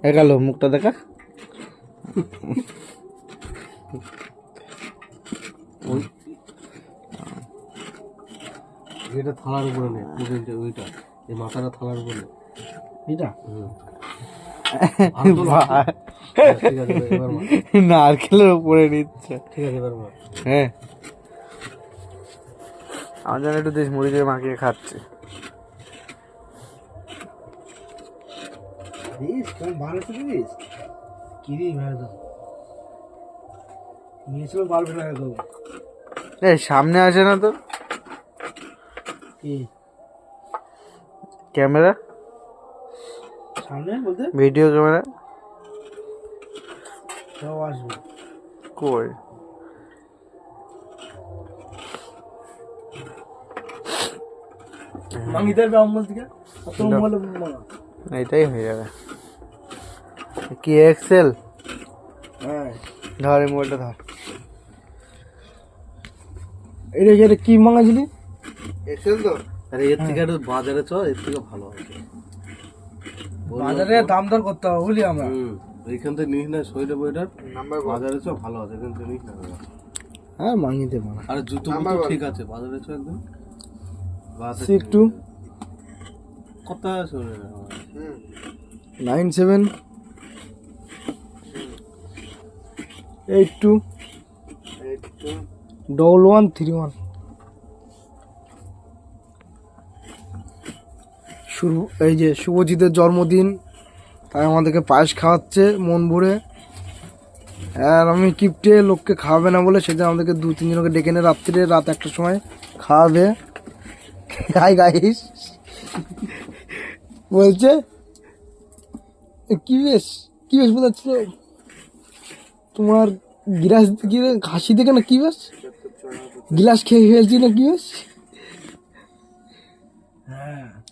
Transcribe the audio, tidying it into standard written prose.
এগালো মুখটা দেখা। এটা থালার উপরে নেই, ওইটা এই মাথাটা থালার উপরে এটা ঠিক আছে এবার মার। নারকেলের উপরে নিচ্ছে। ঠিক আছে এবার মার। হ্যাঁ আমার জন্য একটু দেশ মুড়ি দিয়ে মাখিয়ে খাচ্ছে। সামনে আসে না তো ক্যামেরা, সামনে বলতে ভিডিও ক্যামেরা সব আসবে। কই মাঙ্গিদের ব্রাহ্মণ থেকে এটাই হয়ে যাবে। কি এক্সেল? হ্যাঁ ধর এই মোবাইলটা ধর। এটা কি মাঙ্গাছিলি? এক্সেল তো। আরে এর থেকে একটু বাজারে চ, এর থেকে ভালো হবে। বাজারে দাম দর করতে হবে বুঝলি আমরা। এইখান থেকে নিস না সইটা বইটার নাম্বার বাজারে চ ভালো আছে, এখান থেকে নিস না। হ্যাঁ মাঙ্গিতে মানা। আরে জুতো ঠিক আছে, বাজারে চ একদম একটু কথা শুনে 97 82 1131। এই যে শুভজিতের জন্মদিন, তাই আমাদেরকে পায়েস খাওয়াচ্ছে মন ভরে। আর আমি কিপটে লোককে খাওয়াবে না বলে সেদিন আমাদেরকে 2-3 জনকে ডেকে এনে রাত্রে রাত 1টার সময় খাওয়াবে। হাই গাইস বলছে কি বেশ বোঝাচ্ছিল তোমার গিলাস ঘাসি দেখে না, কি বেশ গিলাস খেয়ে ফেলছি না কি বেশ। হ্যাঁ